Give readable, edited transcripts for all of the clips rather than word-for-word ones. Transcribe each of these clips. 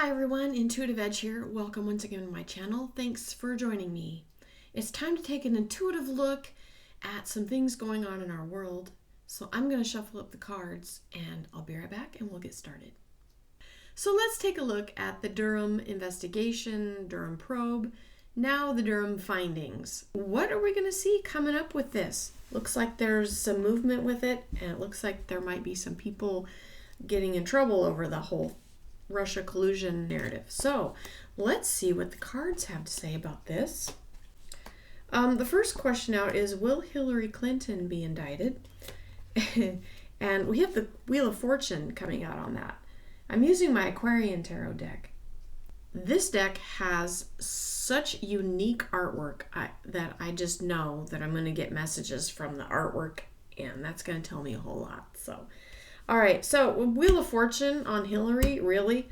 Hi everyone, IntuitiveEdge here. Welcome once again to my channel. Thanks for joining me. It's time to take an intuitive look at some things going on in our world. So I'm going to shuffle up the cards and I'll be right back and we'll get started. So let's take a look at the Durham investigation, Durham probe, now the Durham findings. What are we going to see coming up with this? Looks like there's some movement with it, and it looks like there might be some people getting in trouble over the whole Russia collusion narrative. So let's see what the cards have to say about this. The first question out is, will Hillary Clinton be indicted? And we have the Wheel of Fortune coming out on that. I'm using my Aquarian Tarot deck. This deck has such unique artwork that I just know that I'm going to get messages from the artwork, and that's going to tell me a whole lot. So all right, so Wheel of Fortune on Hillary, really?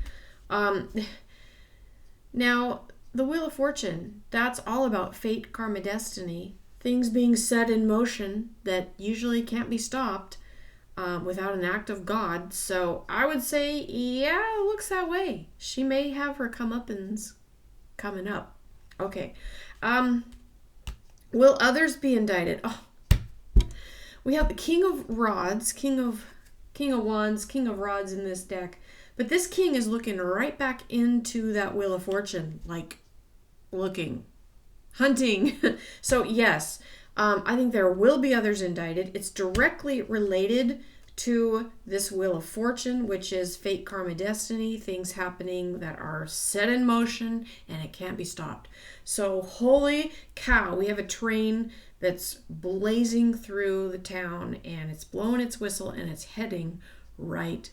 Now, the Wheel of Fortune, that's all about fate, karma, destiny, things being set in motion that usually can't be stopped without an act of God. So I would say, yeah, it looks that way. She may have her comeuppance coming up. Okay. Will others be indicted? Oh, we have the King of Rods, King of Wands, King of Rods in this deck. But this king is looking right back into that Wheel of Fortune, like looking, hunting. So yes, I think there will be others indicted. It's directly related to this Wheel of Fortune, which is fate, karma, destiny, things happening that are set in motion and it can't be stopped. So holy cow, we have a train that's blazing through the town and it's blowing its whistle and it's heading right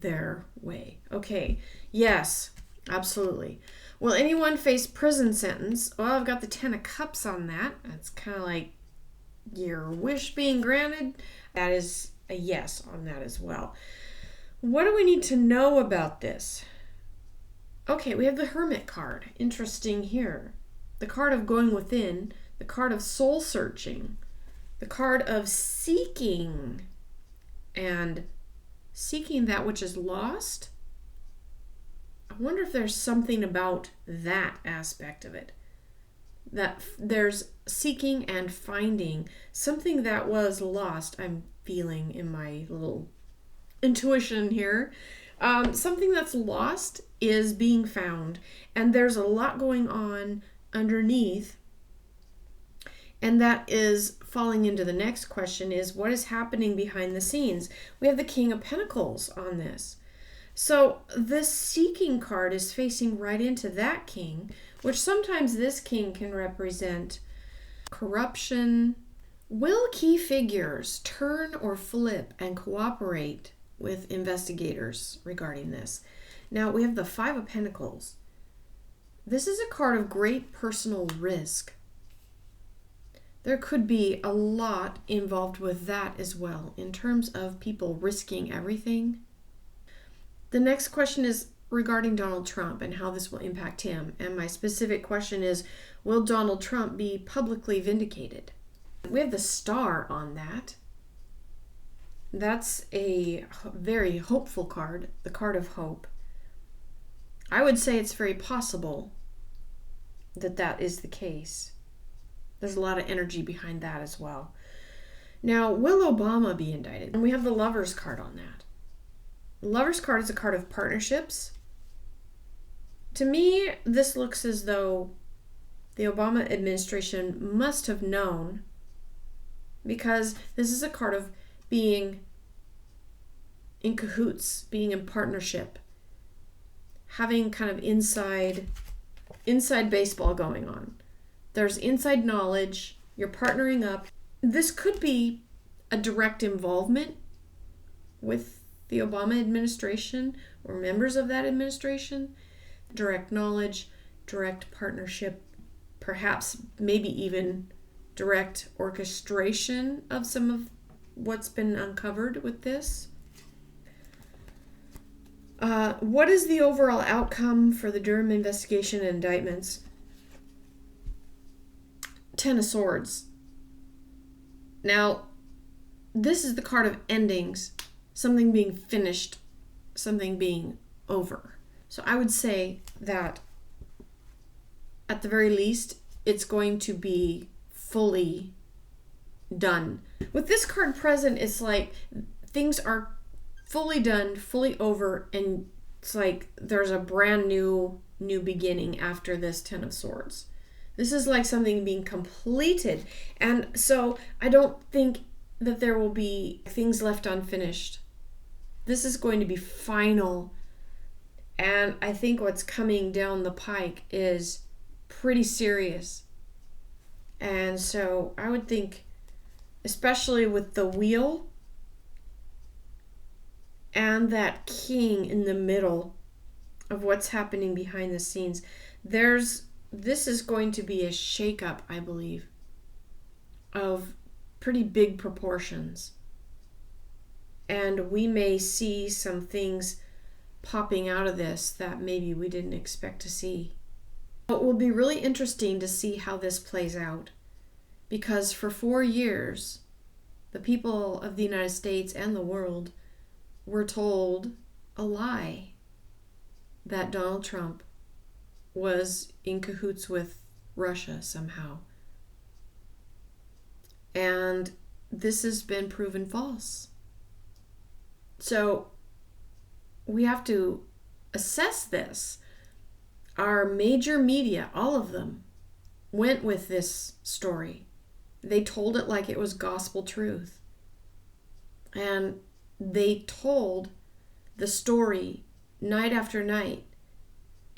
their way. Okay, yes, absolutely. Will anyone face prison sentence? Well, I've got the 10 of Cups on that. That's kind of like your wish being granted. That is a yes on that as well. What do we need to know about this? Okay, we have the Hermit card. Interesting here. The card of going within, the card of soul searching, the card of seeking, and seeking that which is lost. I wonder if there's something about that aspect of it. That there's seeking and finding something that was lost. I'm feeling in my little intuition here. Something that's lost is being found, and there's a lot going on underneath. And that is falling into the next question, is what is happening behind the scenes? We have the King of Pentacles on this. So this seeking card is facing right into that king, which sometimes this king can represent corruption. Will key figures turn or flip and cooperate with investigators regarding this? Now we have the Five of Pentacles. This is a card of great personal risk. There could be a lot involved with that as well, in terms of people risking everything. The next question is regarding Donald Trump and how this will impact him. And my specific question is, will Donald Trump be publicly vindicated? We have the Star on that. That's a very hopeful card, the card of hope. I would say it's very possible that that is the case. There's a lot of energy behind that as well. Now, will Obama be indicted? And we have the Lovers card on that. The Lovers card is a card of partnerships. To me, this looks as though the Obama administration must have known, because this is a card of being in cahoots, being in partnership, having kind of inside baseball going on. There's inside knowledge, you're partnering up. This could be a direct involvement with the Obama administration or members of that administration. Direct knowledge, direct partnership, perhaps maybe even direct orchestration of some of what's been uncovered with this. What is the overall outcome for the Durham investigation and indictments? 10 of Swords. Now, this is the card of endings, something being finished, something being over. So I would say that at the very least, it's going to be fully done. With this card present, it's like things are fully done, fully over, and it's like there's a brand new beginning after this Ten of Swords. This is like something being completed. And so I don't think that there will be things left unfinished. This is going to be final. And I think what's coming down the pike is pretty serious. And so I would think, especially with the wheel and that king in the middle of what's happening behind the scenes, this is going to be a shakeup, I believe, of pretty big proportions. And we may see some things popping out of this that maybe we didn't expect to see. It will be really interesting to see how this plays out, because for 4 years, the people of the United States and the world were told a lie that Donald Trump was in cahoots with Russia somehow. And this has been proven false. So we have to assess this. Our major media, all of them, went with this story. They told it like it was gospel truth. And they told the story night after night.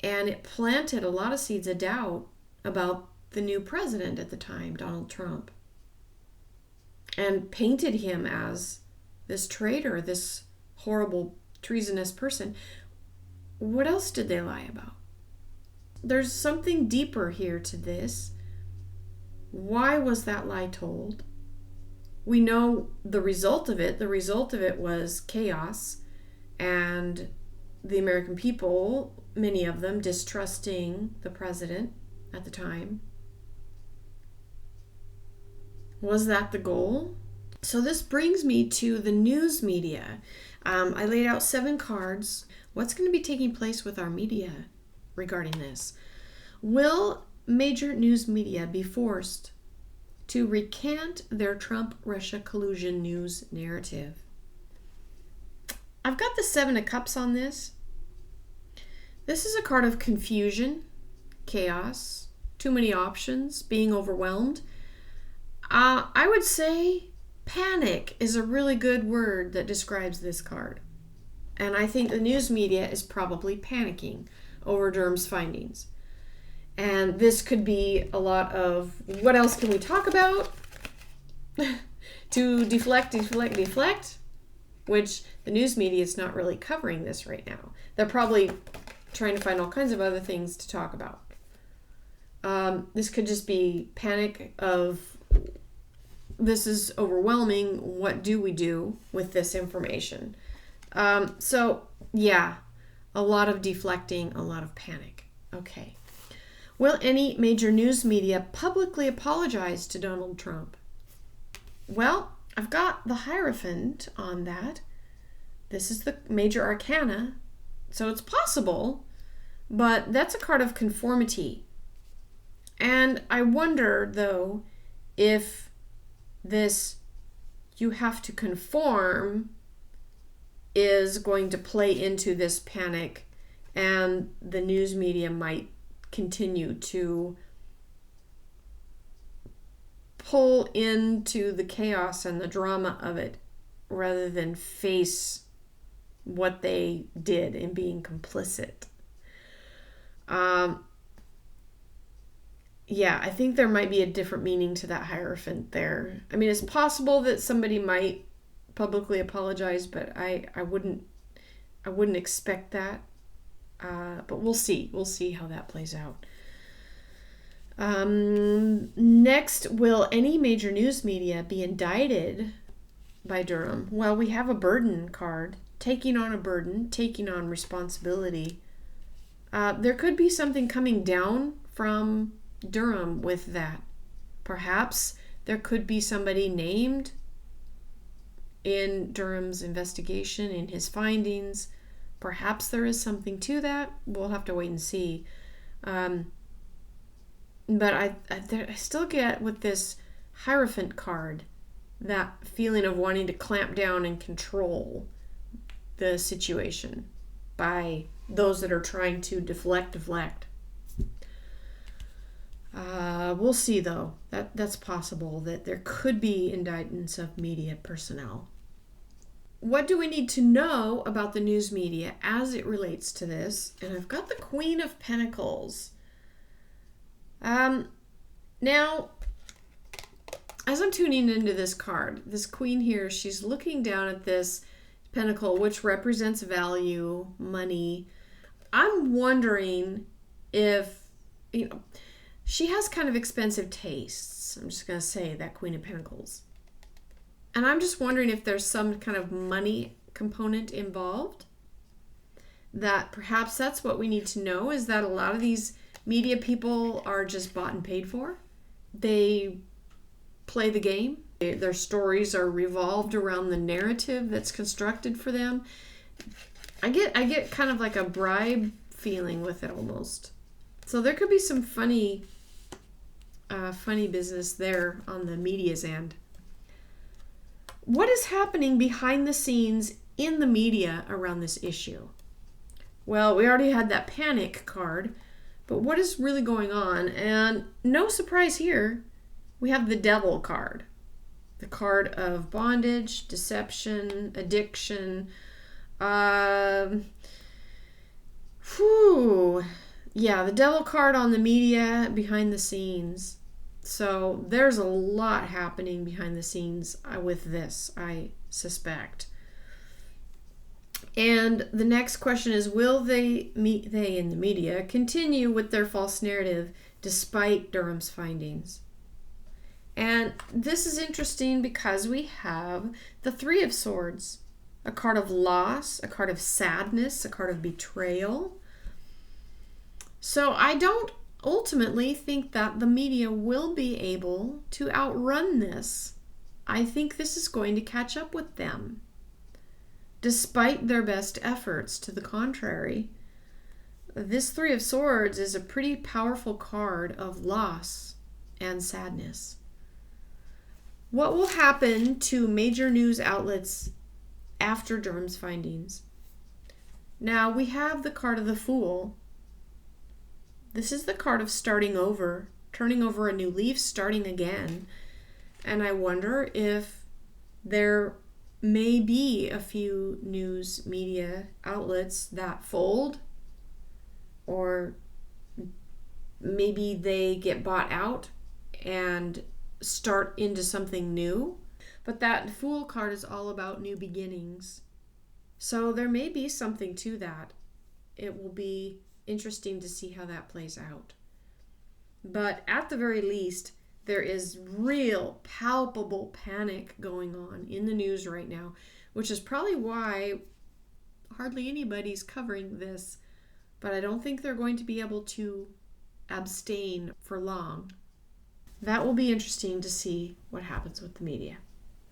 And it planted a lot of seeds of doubt about the new president at the time, Donald Trump. And painted him as this traitor, this horrible, treasonous person. What else did they lie about? There's something deeper here to this. Why was that lie told? We know the result of it. The result of it was chaos, and the American people, many of them, distrusting the president at the time. Was that the goal? So this brings me to the news media. I laid out 7 cards. What's going to be taking place with our media regarding this? Will major news media be forced to recant their Trump-Russia collusion news narrative? I've got the 7 of Cups on this. This is a card of confusion, chaos, too many options, being overwhelmed. I would say panic is a really good word that describes this card. And I think the news media is probably panicking over Durham's findings. And this could be a lot of, what else can we talk about? To deflect, which the news media is not really covering this right now. They're probably trying to find all kinds of other things to talk about. This could just be panic of, this is overwhelming. What do we do with this information? So, yeah, a lot of deflecting, a lot of panic. Okay. Will any major news media publicly apologize to Donald Trump? Well, I've got the Hierophant on that. This is the major arcana, so it's possible, but that's a card of conformity. And I wonder, though, if this you have to conform is going to play into this panic, and the news media might continue to pull into the chaos and the drama of it rather than face what they did in being complicit. Yeah, I think there might be a different meaning to that Hierophant there. I mean, it's possible that somebody might publicly apologize, but I wouldn't expect that. But we'll see. We'll see how that plays out. Next, will any major news media be indicted by Durham? Well, we have a burden card. Taking on a burden, taking on responsibility. There could be something coming down from Durham with that. Perhaps there could be somebody named in Durham's investigation, in his findings. Perhaps there is something to that. We'll have to wait and see. But I still get with this Hierophant card that feeling of wanting to clamp down and control the situation by those that are trying to deflect. We'll see, though. That's possible that there could be indictments of media personnel. What do we need to know about the news media as it relates to this? And I've got the Queen of Pentacles. Now, as I'm tuning into this card, this queen here, she's looking down at this pentacle, which represents value, money. I'm wondering if, she has kind of expensive tastes. I'm just going to say that Queen of Pentacles. And I'm just wondering if there's some kind of money component involved. That perhaps that's what we need to know, is that a lot of these media people are just bought and paid for. They play the game. Their stories are revolved around the narrative that's constructed for them. I get kind of like a bribe feeling with it almost. So there could be some funny business there on the media's end. What is happening behind the scenes in the media around this issue? Well, we already had that panic card, but what is really going on? And no surprise here, we have the Devil card. The card of bondage, deception, addiction. Yeah, the Devil card on the media behind the scenes. So there's a lot happening behind the scenes with this, I suspect. And the next question is, will they in the media continue with their false narrative despite Durham's findings? And this is interesting because we have the Three of Swords, a card of loss, a card of sadness, a card of betrayal. So I don't ultimately think that the media will be able to outrun this. I think this is going to catch up with them. Despite their best efforts to the contrary, this Three of Swords is a pretty powerful card of loss and sadness. What will happen to major news outlets after Durham's findings? Now, we have the card of the Fool. This is the card of starting over, turning over a new leaf, starting again. And I wonder if there may be a few news media outlets that fold, or maybe they get bought out and start into something new. But that Fool card is all about new beginnings. So there may be something to that. It will be interesting to see how that plays out. But at the very least, there is real palpable panic going on in the news right now, which is probably why hardly anybody's covering this. But I don't think they're going to be able to abstain for long. That will be interesting to see what happens with the media.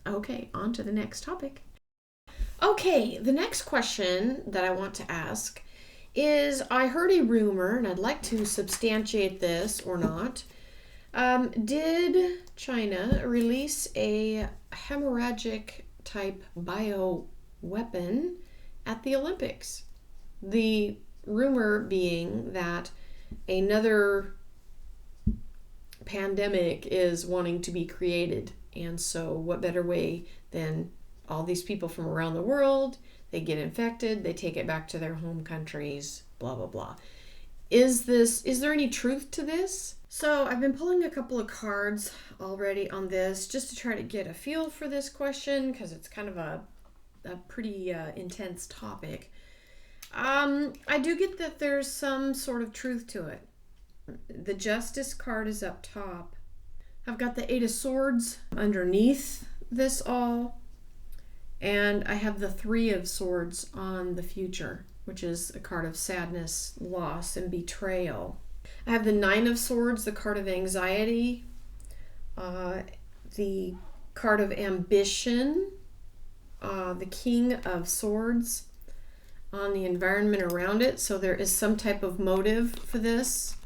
Okay, on to the next topic. Okay, the next question that I want to ask is, I heard a rumor, and I'd like to substantiate this or not. Did China release a hemorrhagic type bioweapon at the Olympics? The rumor being that another pandemic is wanting to be created. And so what better way than all these people from around the world, they get infected, they take it back to their home countries, blah, blah, blah. Is there any truth to this? So I've been pulling a couple of cards already on this just to try to get a feel for this question, because it's kind of a pretty intense topic. I do get that there's some sort of truth to it. The Justice card is up top. I've got the Eight of Swords underneath this all. And I have the Three of Swords on the Future, which is a card of sadness, loss, and betrayal. I have the Nine of Swords, the card of anxiety, the card of ambition, the King of Swords, on the environment around it. So there is some type of motive for this.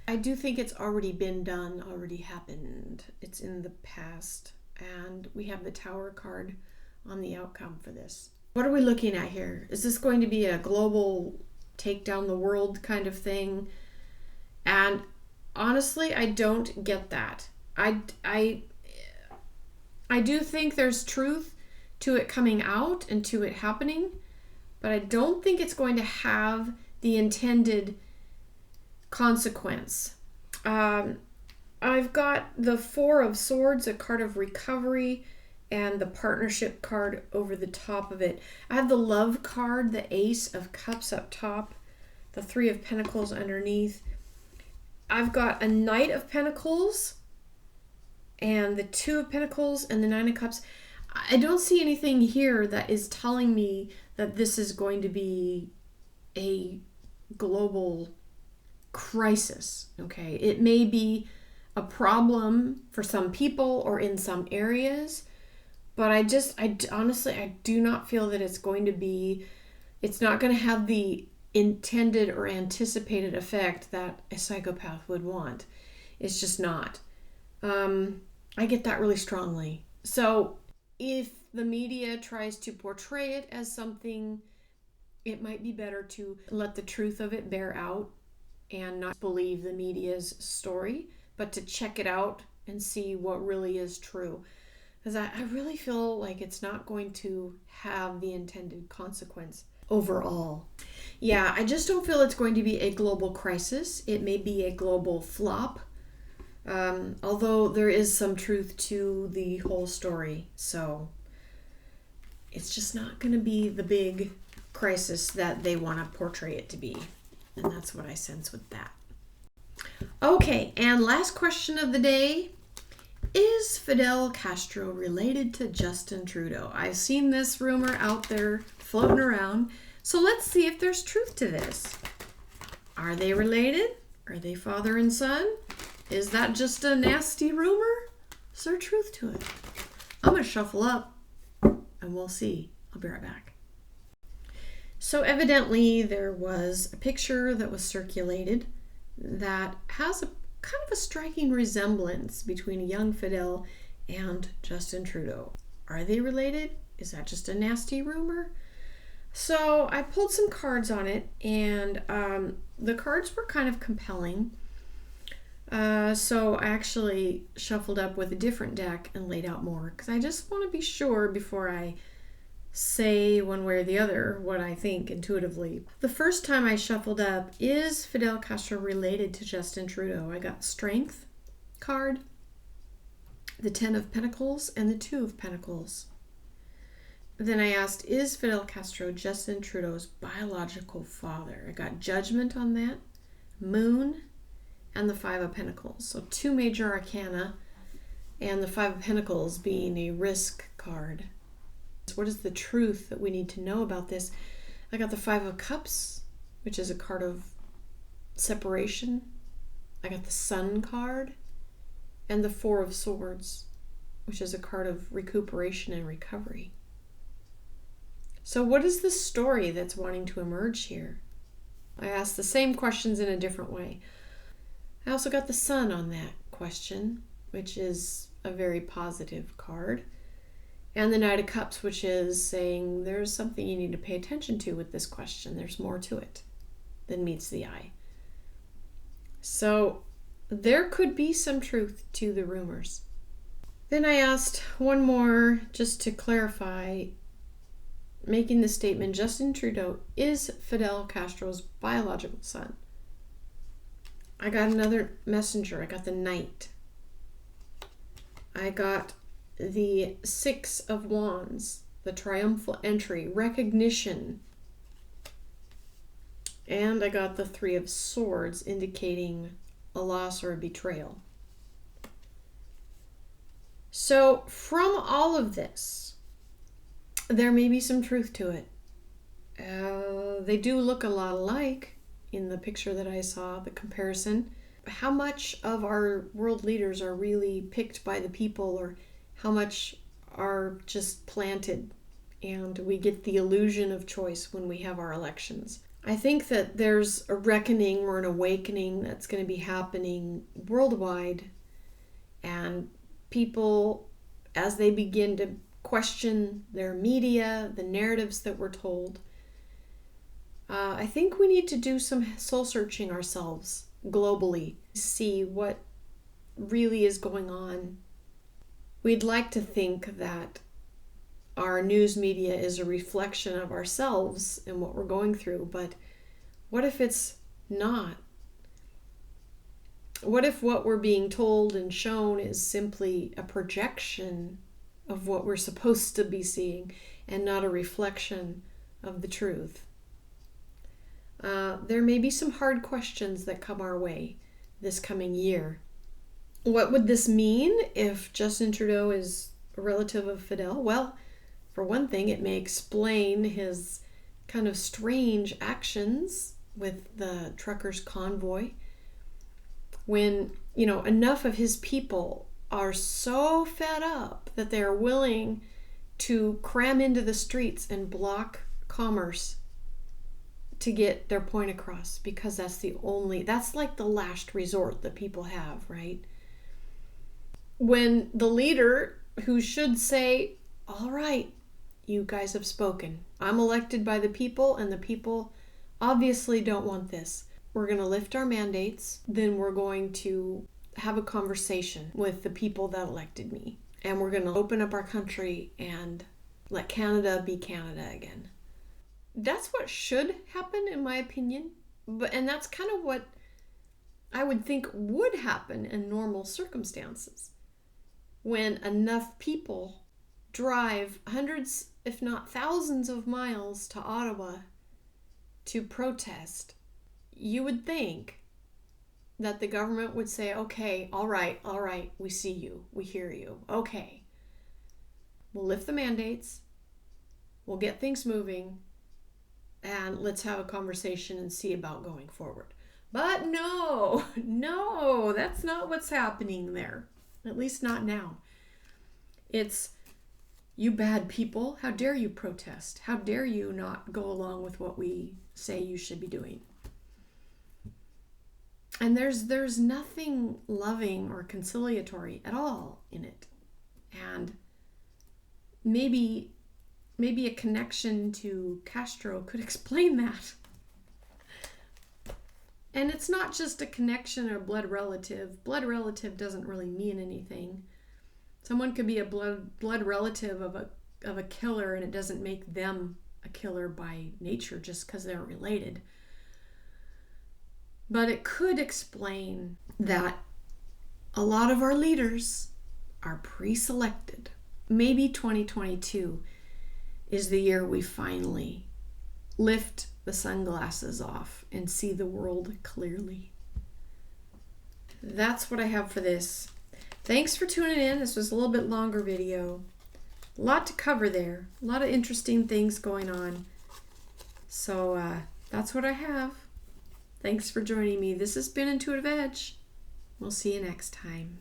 I do think it's already been done, already happened. It's in the past. And we have the Tower card on the outcome for this. What are we looking at here? Is this going to be a global take down the world kind of thing? And honestly, I don't get that. I do think there's truth to it coming out and to it happening, but I don't think it's going to have the intended consequence. I've got the Four of Swords, a card of recovery, and the partnership card over the top of it. I have the Love card, the Ace of Cups up top, the Three of Pentacles underneath. I've got a Knight of Pentacles and the Two of Pentacles and the Nine of Cups. I don't see anything here that is telling me that this is going to be a global crisis, okay? It may be a problem for some people or in some areas, but I honestly, I do not feel that it's going to be, it's not going to have the intended or anticipated effect that a psychopath would want. It's just not. I get that really strongly. So if the media tries to portray it as something, it might be better to let the truth of it bear out and not believe the media's story, but to check it out and see what really is true. Because I really feel like it's not going to have the intended consequence overall. Yeah, I just don't feel it's going to be a global crisis. It may be a global flop, although there is some truth to the whole story. So it's just not going to be the big crisis that they want to portray it to be. And that's what I sense with that. Okay, and last question of the day. Is Fidel Castro related to Justin Trudeau? I've seen this rumor out there floating around. So let's see if there's truth to this. Are they related? Are they father and son? Is that just a nasty rumor? Is there truth to it? I'm going to shuffle up and we'll see. I'll be right back. So evidently there was a picture that was circulated that has a kind of a striking resemblance between a young Fidel and Justin Trudeau. Are they related? Is that just a nasty rumor? So I pulled some cards on it, and the cards were kind of compelling. So I actually shuffled up with a different deck and laid out more, because I just want to be sure before I say one way or the other what I think intuitively. The first time I shuffled up, is Fidel Castro related to Justin Trudeau? I got Strength card, the Ten of Pentacles, and the Two of Pentacles. Then I asked, is Fidel Castro Justin Trudeau's biological father? I got Judgment on that, Moon, and the Five of Pentacles. So two major arcana, and the Five of Pentacles being a risk card. What is the truth that we need to know about this? I got the Five of Cups, which is a card of separation. I got the Sun card, and the Four of Swords, which is a card of recuperation and recovery. So what is the story that's wanting to emerge here? I asked the same questions in a different way. I also got the Sun on that question, which is a very positive card. And the Knight of Cups, which is saying there's something you need to pay attention to with this question. There's more to it than meets the eye. So there could be some truth to the rumors. Then I asked one more just to clarify, making the statement, Justin Trudeau is Fidel Castro's biological son. I got another messenger. I got the Knight. I got the Six of Wands, the triumphal entry, recognition. And I got the Three of Swords, indicating a loss or a betrayal. So from all of this, there may be some truth to it. They do look a lot alike in the picture that I saw, the comparison. How much of our world leaders are really picked by the people, or how much are just planted and we get the illusion of choice when we have our elections. I think that there's a reckoning or an awakening that's going to be happening worldwide, and people, as they begin to question their media, the narratives that we're told, I think we need to do some soul searching ourselves globally, see what really is going on. We'd like to think that our news media is a reflection of ourselves and what we're going through, but what if it's not? What if what we're being told and shown is simply a projection of what we're supposed to be seeing and not a reflection of the truth? There may be some hard questions that come our way this coming year. What would this mean if Justin Trudeau is a relative of Fidel? Well, for one thing, it may explain his kind of strange actions with the truckers' convoy. When, enough of his people are so fed up that they're willing to cram into the streets and block commerce to get their point across, because that's like the last resort that people have, right? When the leader, who should say, all right, you guys have spoken. I'm elected by the people, and the people obviously don't want this. We're going to lift our mandates. Then we're going to have a conversation with the people that elected me. And we're going to open up our country and let Canada be Canada again. That's what should happen, in my opinion. And that's kind of what I would think would happen in normal circumstances. When enough people drive hundreds, if not thousands of miles to Ottawa to protest, you would think that the government would say, okay, all right, we see you, we hear you, okay. We'll lift the mandates, we'll get things moving, and let's have a conversation and see about going forward. But no, that's not what's happening there. At least not now. It's, you bad people, how dare you protest? How dare you not go along with what we say you should be doing? And there's nothing loving or conciliatory at all in it. And maybe a connection to Castro could explain that. And it's not just a connection or blood relative. Blood relative doesn't really mean anything. Someone could be a blood relative of a killer, and it doesn't make them a killer by nature just because they're related. But it could explain that a lot of our leaders are pre-selected. Maybe 2022 is the year we finally lift the sunglasses off and see the world clearly. That's what I have for this. Thanks for tuning in. This was a little bit longer video. A lot to cover there. A lot of interesting things going on. So that's what I have. Thanks for joining me. This has been Intuitive Edge. We'll see you next time.